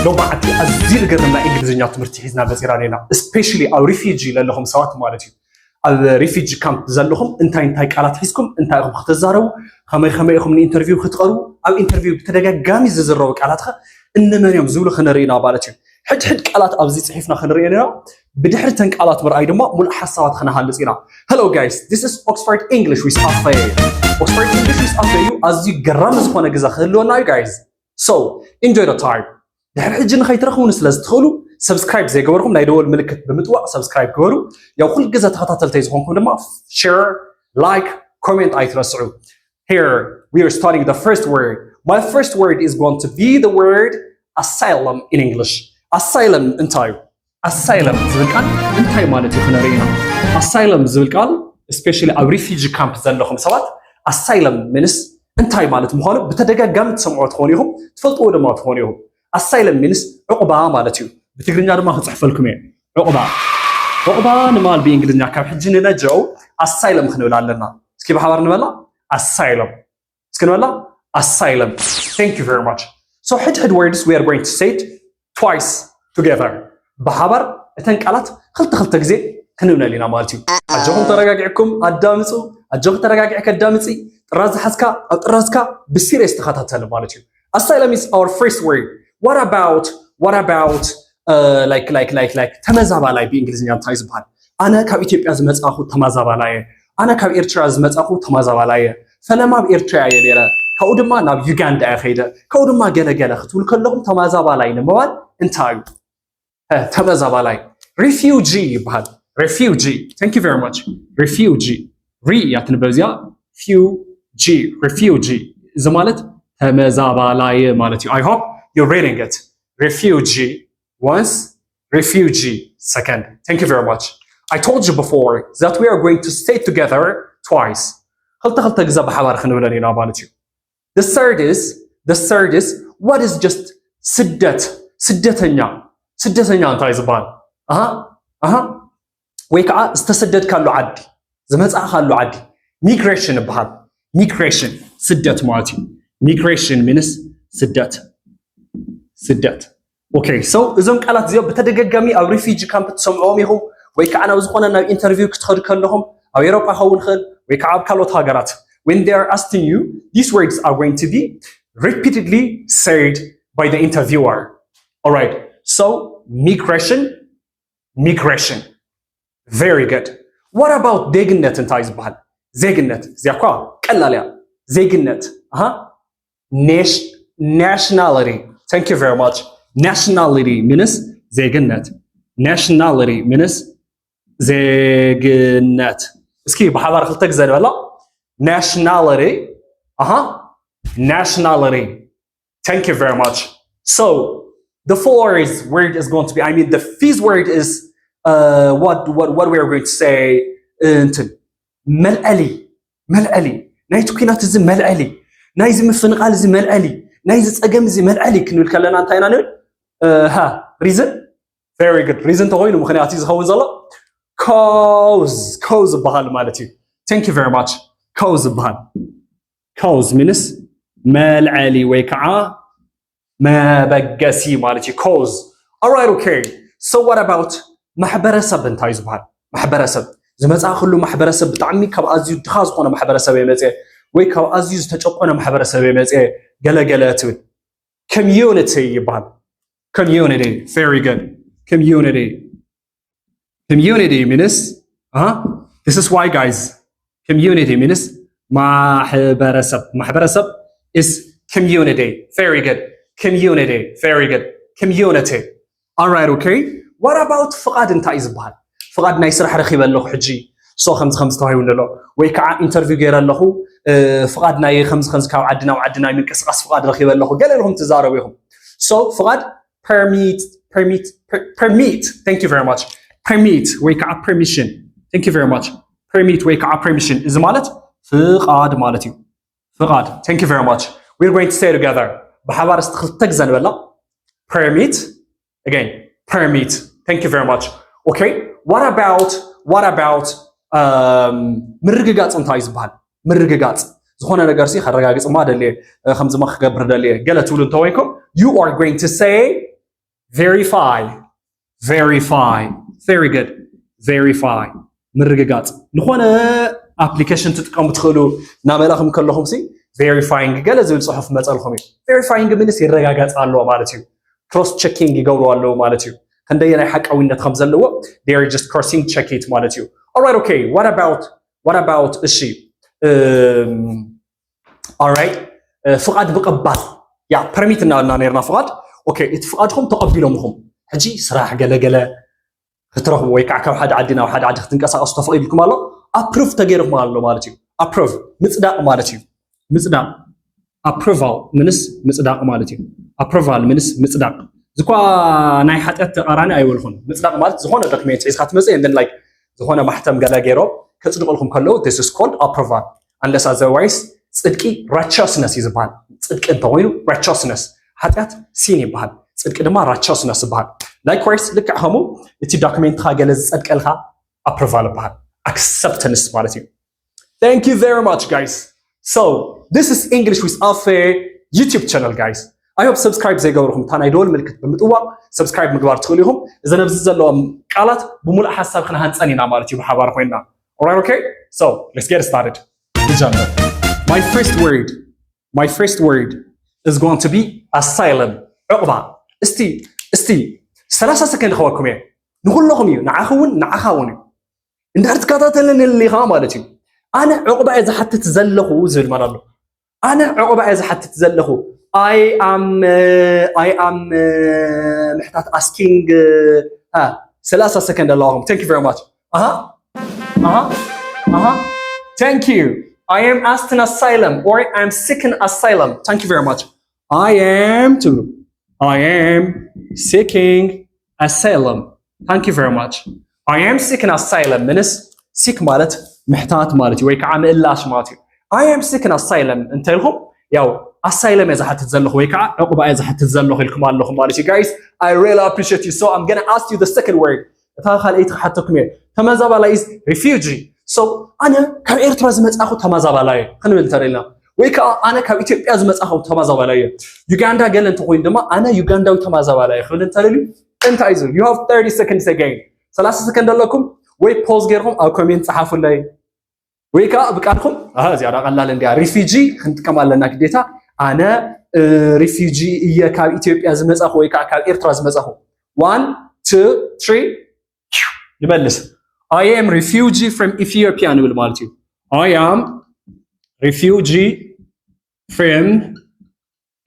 لو بعد أزيد قررنا إنجليزية تمرتيحنا بزيرانينا especially أو refugee لهم سوات مالتي الريفيجي كامب زلهم انتاي قالات حيسكم انتايختزارو خمي يخم انترفيو ختقرو او انترفيو بتدغاغامي ززرو قالات ان مريم زولو خنرينا بالتي حد قالات ابزي صحيفنا خنرينا بدحرتن قالات برأي دما مول حسابات خنهالصينا. Hello guys, this is Oxford English with Afe. Oxford English with Afe ازي غرام زخونه غزا خلونا you guys. So, enjoy the time. دحر حجن خيترخون سلازتخلو سبسكرايب زي قبركم لا يدول ملكت بمتوى سبسكرايب قبروا يا كل جزء تخطط تيزخونكم لما share like comment أيترسعوا. Here we are studying the first word. My first word is going to be the word asylum in English. Asylum انتايو. Asylum زبالكال انتاي مالتي خنارينا. Asylum زبالكال especially a refugee camp زلهم سوات. Asylum means انتاي مالت مخالب بتدقى قام تسمعوا تخونيهم تفلطوا دما تخونيهم. Asylum means عقبة مالتيو. بتقرينا ما هتصحف لكم يعني عقبة نمال بإنجليزية كم حجنا نجو asylum خنولا لنا سكيب حوار نبلا asylum سكنولا asylum. Thank you very much. So head words we are going to say it twice together. بحبر تنقلت خلت جزء خنونا لنا مالتيو. أجوهم تراجعكم الدامسو أجوهم تراجعك الدامسي راز حسكا رازكا بسير استخدامها مالتيو. Asylum is our first word. What about like ተመዛባላይ በእንግሊዝኛ እንታይ ዝባል ኣነ ካብ ኢትዮጵያ ዝመጻኹ ተመዛባላይ ኣነ ካብ ኤርትራ ዝመጻኹ ተመዛባላይ ፈለማ በኤርትራ የደረ ካብኡ ድማ ናብ ዩጋንዳ ያኸይደ ካብኡ ድማ ገለገለ ክትብል ከለኹም ተመዛባላይ ንምባል እንታይ ተመዛባላይ refugee ይባል refugee. Thank you very much. refugee ያትነበዚያ refugee ዘማለት ተመዛባላይ ማለት እዩ. I hope you're reading it. Refugee once, refugee second. Thank you very much. I told you before that we are going to stay together twice. خلطة جزء بحوار خنولا لنا بالتيو. The third is what is just سدتنيا انتاي زبان. ويكا استسدد كالو عدي. زمز أخالو عدي. Migration بحال. Migration سدت مالتيو. Migration means سدت. Okay, so إذا قالت زيو بتدققامي أو refugee camp تسمعوهم يهم ويكا أنا وزقونا نا interview كتخد كلهم أو يوروبا خون خل ويكا عاب كالوت هاجرات. When they are asking you, these words are going to be repeatedly said by the interviewer. All right. So migration. Very good. What about زيجنت انتاي زبال؟ زيجنت زيكوا كلاليا زيجنت. Nationality. Thank you very much. Nationality means زيجنت. Nationality means زيجنت. اسكي بحضر خلتك زي ولا؟ Nationality. Nationality. Thank you very much. So the fourth word is going to be. The fifth word is what we are going to say. ملألي. نايتو كينات زي ملألي. نايز مفنقال زي ملألي. نايز أجمع زي ملألي كنول كلنا أنتينا نقول reason. Very good. reason تقولي مخني أتيز خوي زلا cause بحال مالتي. Thank you very much. cause بحال cause means ملألي ويكعا ما بقاسي مالتي cause. Alright, okay. So what about محبرسب انتايز بحال محبرسب زمز أخلو محبرسب بتعمي كاب أزيو تخاز قنا محبرسب يمزه ويكاب أزيو تجقنا محبرسب يمزه جلاتون community يبان community. Very good. Community means this is why guys community means محبرسب is community. Very good. Community. Alright, okay. What about فقاد انت إزبال فقاد نايسرح رخيب الله حجي سو خمس تهاي ولا لا ويكع انترفيو غير الله فقاد ناي خمس كاو عدنا من قصقص فقاد رخيب الله قال لهم تزاروا so فقاد permit. Thank you very much. Permit ويكع permission. Thank you very much. Permit ويكع permission is مالت فقاد مالتي فقاد. Thank you very much. We're going to stay together بحوار استخلتك زن ولا permit again permit. Thank you very much. Okay. What about مرققات انتاي زبال مرققات زخونا نغارسي خرغاغص ما دلي خمس ما خبر دلي قالت ولن تويكم you are going to say verify very good verify مرققات نخونا application تتقام تخلو نعملهم كلهم سي verifying قال زول صحف مسألهم verifying منس يرققات على مالتيو cross checking يقولوا على مالتيو كندينا حق أو إنت خمسة لو they are just crossing check it مالتيو alright okay what about الشيء alright فقد بقبال يا permitنا نيرنا فقد اوكي اتفقادهم تقبلوهم حجي صراحه قال خطرهم ويكع كم حد عدينا وحد عاد تنقصاقص تفقيد لكم الله ابروف تغيرهم مالتي ابروف مصداق مالتي مصداق approval منس مصداق مالتي approval منس مصداق زكوا ناي حطت قراني ايولخون مصداق مالت زخونه دوكيمنت اسخا تمصي and then like زخونه محتم قال غيرو كصدقلكم كلو this is called approval unless otherwise صدقي righteousness يزبال صدق انت وينو righteousness حتات سين يبهال صدق دما righteousness يبهال likewise لك همو اتي document خاغل صدقلها approval يبهال acceptance مالتي thank you very much guys so this is English with Afe YouTube channel guys I hope subscribe زي قولهم تاني دول ملكت بمطوع subscribe مقبار تخليهم إذا نبزز لهم قالت بملأ حساب خنا هنسأنينا مالتي بحبار خوينا alright okay so let's get started my first word is going to be asylum عقبة استي 3 سكند خواكم نقول لهم نعخون إن أرتكاتنا اللي غامالتي أنا عقبة إذا حتى تزلخوا زي المرة أنا عقبة إذا حتى تزلخوا I am محتاج asking 3 سكند اللهم thank you very much thank you I am asking asylum or I'm seeking asylum thank you very much I am seeking asylum thank you very much I am seeking asylum منس seek مالت محتاج مالتي ويك عامل لاش مالتي I am seeking asylum انت لهم ياو asylum إذا حتتزلخ ويك عقبة إذا حتتزلخ لكم الله مالتي guys I really appreciate you so I'm gonna ask you the second word تاخل إيه حتى كمية تمازابلا is refugee so أنا كإيرترا زمت أخو تمازابلا خلنا نترينا ويكا أنا كإثيوبيا زمت أخو تمازابلا يوغندا قال أنت قوين دما أنا يوغندا وتمازابلا خلنا نتريلي أنت عايزه you have 30 seconds again 3 سكند لكم وي بوز غيرهم أو كومنت صحافوا لي ويكا بكاركم زيادة قلال نديا ريفيجي خنت كمان لنا كديتا أنا ريفيجي إيا كإثيوبيا زمت أخو ويكا كإيرترا زمت أخو 1 2 3 نبلس I am refugee from Ethiopia نقول مالتي I am refugee from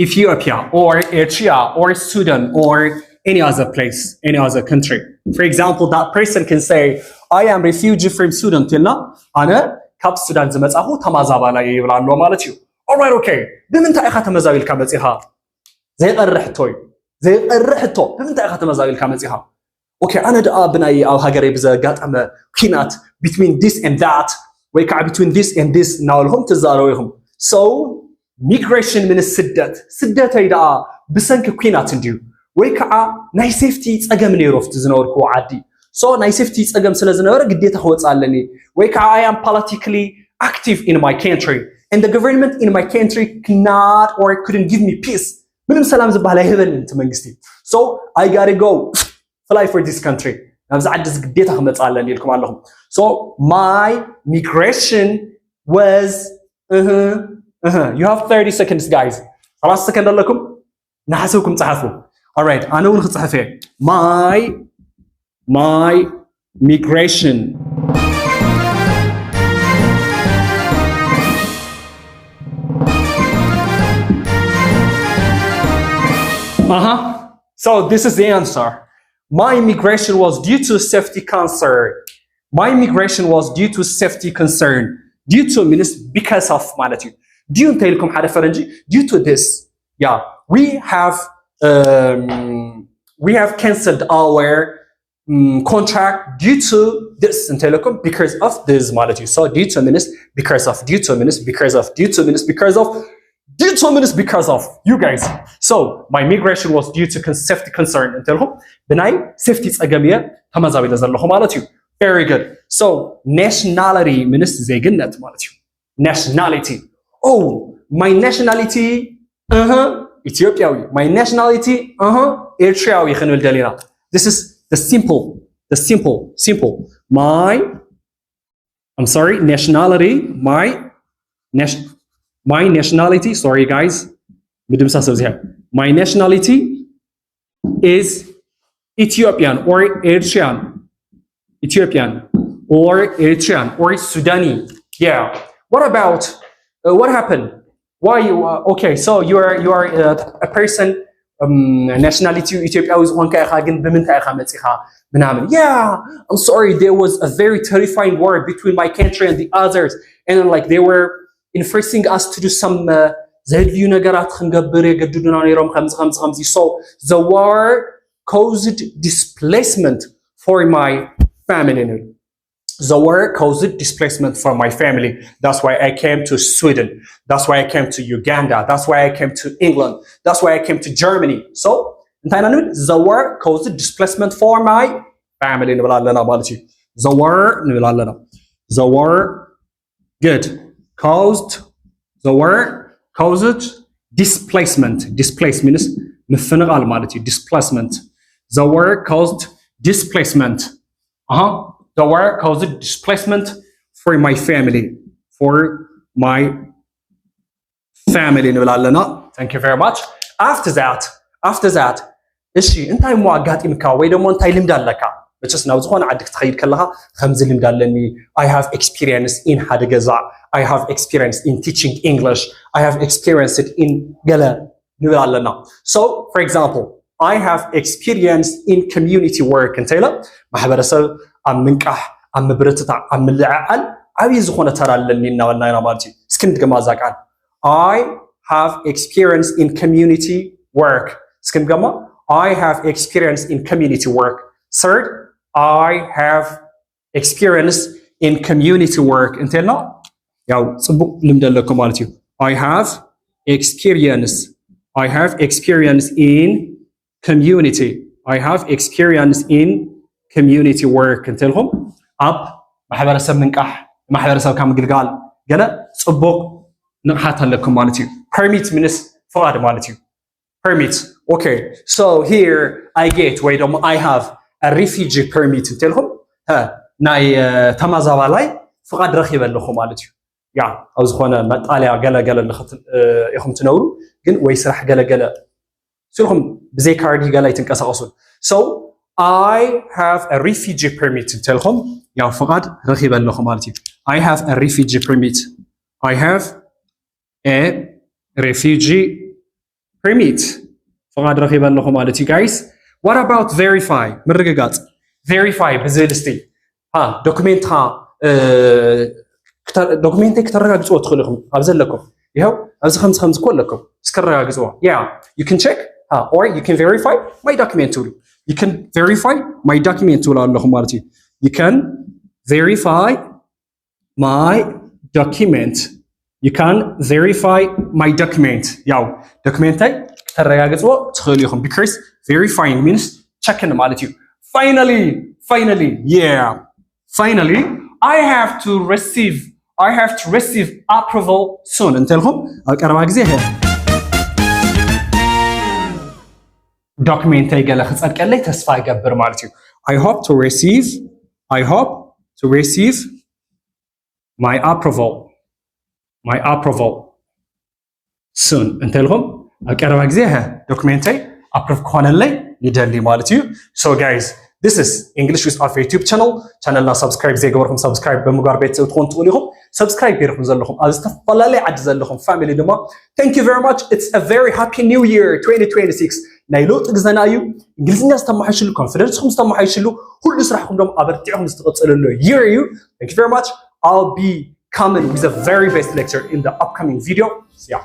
Ethiopia or Eritrea or Sudan or any other place, any other country. For example, that person can say I am refugee from Sudan تلنا أنا كاب السودان زمت أخو تمازابلا يبلان لو مالتيو alright okay بمن تأخذ تمازابل كامتها زي الرحتوي بمن تأخذ تمازابل كامتها اوكي انا دا بناي او هاجري بزا قاطعمه كينات between this and that ويكع between this and this ناولهم تزارويهم so migration من السدت هيدا بسنك كينات نديو ويكع ناي سيفتي صقم نيروفت زنوركو عادي so ناي سيفتي صقم سلازنور قديت خوصالني ويكع I am politically active in my country and the government in my country cannot or couldn't give me peace منم سلام زباله هبل انت منغستي so I got to go fly for this country. So my migration was you have 30 seconds guys. 3 سكند لكم نحسوكم تصحفوا. All right, أنا أقول خصحفه. My migration. So this is the answer. My migration was due to safety concern. My migration was due to safety concern. Due to means because of malati. Due to لكم حدا فرنجي. Due to this, yeah, we have cancelled our contract due to this in telecom because of this malati. So due to means because of due to means because of due to means because of due to means because of you guys. So my migration was due to safety concern until benai safety tsagamiya tamazabila zallahu malati. Very good. So nationality means zegennet malati. Nationality. Oh, my nationality ኢትዮጵያዊ my nationality ኤርትራዊ ክንብል ደሊና this is the simple my I'm sorry nationality my nationality sorry guys ምድምሳሰብ ዚያ my nationality is Ethiopian or Eritrean or Sudani. Yeah. What about what happened? Why you okay? So you are a person nationality Ethiopia is one kaya ግን በምን ታይኻ መጽኻ ምናምን. Yeah. I'm sorry. There was a very terrifying war between my country and the others, and like they were enforcing us to do some ዘድልዩ ነገራት ክንገብር የገድዱና ነይሮም ከምዚ. So the war caused displacement for my family. The war caused displacement for my family. That's why I came to Sweden. That's why I came to Uganda. That's why I came to England. That's why I came to Germany. So, the war caused displacement for my family. The war good caused displacement. Displace means مفنغال مالتي displacement. The war caused displacement. The war caused displacement for my family. Thank you very much. After that, እሺ እንታይ ሟጋጢምካ ወይ ደሞ እንታይ ልምድ ኣለካ በቸስ ናው ዝኾነ ዓዲ ክትኸይድ ከለኻ ከምዚ ልምድ ኣለኒ I have experience in ሓደ ገዛ I have experience in teaching English I have experienced it in ገለ ንብል ኣለና So for example I have experience in community work እንተይለ ማሕበረሰብ ኣብ ምንቃሕ ኣብ ምብርትታዕ ኣብ ምልዓዓል ዓብይ ዝኾነ ተራ ኣለኒ እናበልና ኢና ማለት እዩ እስኪ ንድገማ እዛ ቃል I have experience in community work እስኪ ንድገማ I have experience in community work Third I have experience in community work እንተይልና ያው ጽቡቅ ልምድ ኣለኩም ማለት እዩ I have experience in community I have experience in community work እንተልኩም ኣብ ማሕበረሰብ ምንቃሕ ማሕበረሰብ ካብ ምግልጋል ገለ ጽቡቅ ንቕሓት ኣለኩም ማለት እዩ permit means ፍቃድ ማለት እዩ permit okay so here I get ወይ ደሞ I have a refugee permit እንተልኩም ናይ ተማዛባላይ ፍቃድ ረኺበለኹ ማለት እዩ ያ ኣብ ዝኾነ መጣልያ ገለ ኢኹም ትነብሩ ግን ወይ ስራሕ ገለ ስልኩም ብዘይ ካርዲ ገለ ይትንቀሳቀሱ so I have a refugee permit እንተልኩም ያው ፍቃድ ረኺበለኹ ማለት እዩ I have a refugee permit I have a refugee permit ፍቃድ ረኺበለኹ ማለት እዩ guys what about verify ምርግጋጽ verify ብዝልስቲ ዶክሜንትኻ ዶክሜንት ከተረጋግጽዎ ትኽእልኩም ኣብ ዘለኩም ይኸው ኣብዚ ከምዚ ኮለኩም እስከረጋግጽዎ yeah you can check or you can verify my document too you can verify my document too ኣለኹም ማለት እዩ you can verify my document ያው ዶክሜንታይ ከተረጋግጽዎ ትኽእሉ ኢኹም because verifying means checking ማለት እዩ finally I have to receive approval soon እንተልኩም ኣብ ቀረባ ግዜ ዶክሜንታይ ገለ ክጸድቀለይ ተስፋ ይገብር ማለት እዩ I hope to receive my approval soon እንተልኩም ኣብ ቀረባ ግዜ ዶክሜንታይ approve ክኾነለይ ይደሊ ማለት እዩ so guys This is English with Alpha YouTube channel subscribe ዘይገበርኩም subscribe በመግባር ቤተሰብ ትኾኑ ትኽእሉ ኢኹም subscribe ገይርኩም ዘለኹም ኣብ ዝተፈላለዩ ዓዲ ዘለኹም family ድማ thank you very much it's a very happy new year 2026 ናይ ለውጥ ግዜና እዩ እንግሊዝኛ ዝተማሓይሽሉ ኮንፊደንስኩም ዝተማሓይሽሉ ሁሉ ስራሕኩም ደግሞ ኣበርቲዕኩም ዝተቐጽለሉ year እዩ thank you very much I'll be coming with a very best lecture in the upcoming video yeah